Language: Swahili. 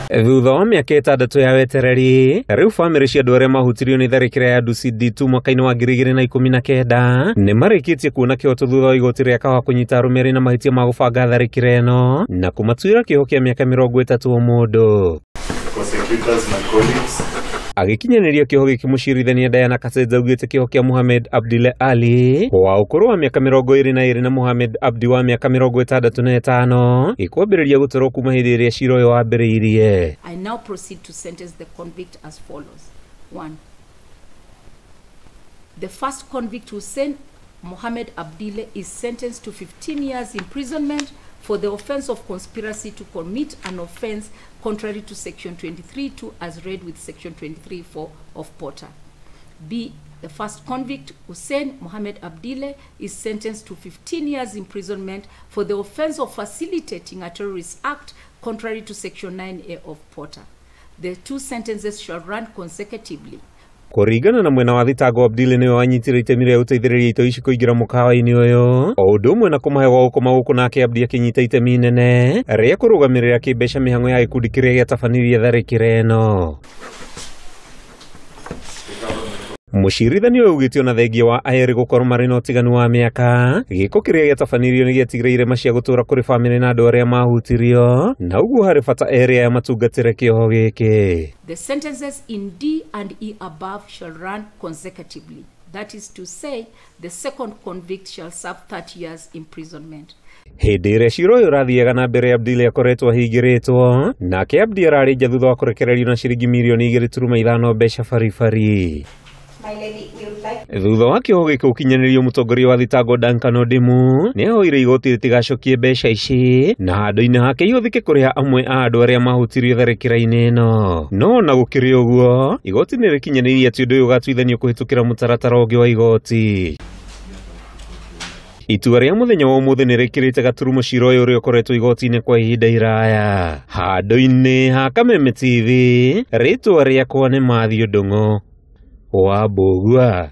Thutha wa mĩaka 6 ya wetereri, rĩu bamĩrĩ cia andũ arĩa mahutirio nĩ tharĩkĩra ya Dusit mwaka-inĩ wa 2019 nĩ marĩkĩtie kuona kĩhoto thutha wa igoti rĩa kahũa kũnyita arũme arĩ na mahĩtia ma gũbanga tharĩkĩra ĩno na kũmatuĩra kĩoho kĩa mĩaka 30 o mũndũ. Agĩkinyanĩria kĩoho gĩkĩ mũcirithania Diana Kasenza augĩte kĩoho kĩa Mohamed Abdile Ali wa ũkũrũ wa mĩaka 22 na Mohamed Abdi wa mĩaka 65 ĩkwambĩrĩria gũtwarwo kuma hĩndĩ ĩrĩa cira ũyũ wambĩrĩirie. I now proceed to sentence the convict as follows. 1. The first convict, Hussein Mohamed Abdile, is sentenced to 15 years imprisonment for the offense of conspiracy to commit an offense contrary to Section 23(2) as read with Section 23(4) of Porter. B. The first convict, Hussein Mohamed Abdile, is sentenced to 15 years imprisonment for the offense of facilitating a terrorist act contrary to Section 9A of Porter. The two sentences shall run consecutively. Kũringana na mwena wa thitango, Abdile nĩwe wanyitire itemi rĩa gũteithĩrĩria itoi ici kũingĩra mũkawa-inĩ ũyũ, o ũndũ ũmwe na kũmahe gwa gũkoma gũkũ, nake Abdi akĩnyita itemi inene rĩa kũrũgamĩrĩra kĩmbeca mĩhang'o ya gĩkundi kĩrĩa gĩatabanirie tharĩkĩra ĩno. Mũcirithania ũyũ augĩte ona thengia wa aerĩ gũkorwo marĩ na ũtiganu wa mĩaka, gĩko kĩrĩa gĩatabanirio nĩ gĩatigĩrĩire irema cia gũtũũra kũrĩ bamĩrĩ na andũ arĩa mahutirio, na ũguo harĩ bata erĩ aya matungatĩre kĩoho gĩkĩ. The sentences in D and E above shall run consecutively. That is to say, the second convict shall serve 30 years imprisonment. Hĩndĩ ĩrĩa cira ũyũ ũrathiaga na mbere, Abdile akoretwo ahingĩrĩtwo, nake Abdi ararĩ nja thutha wa kũrekererio na ciringi mirioni 2.5 mbeca baribari. Thutha wa kĩoho gĩkĩ gũkinyanĩrio, mũtongoria wa thitango Duncan Odimu nĩ ahoire igoti rĩtigacokie mbeca ici na handũ-inĩ hake ihũthĩke kũrĩha amwe a andũ arĩa mahutirio tharĩkĩra-inĩ ĩno. No na gũkĩrĩ ũguo, igoti nĩ rĩkinyanĩirie atĩ ũndũ ũyũ ũgatuithanio kũhĩtũkĩra mũtaratara ũngĩ wa igoti. Itua rĩa mũthenya wa ũmũthĩ nĩ rĩkĩrĩte gaturumo cira ũyũ ũrĩa ũkoretwo igoti-inĩ kwa ihinda iraya. Handũ-inĩ ha Kameme TV, rĩtwa rĩakwa nĩ Mathew Ndung'u wa Mbũgua.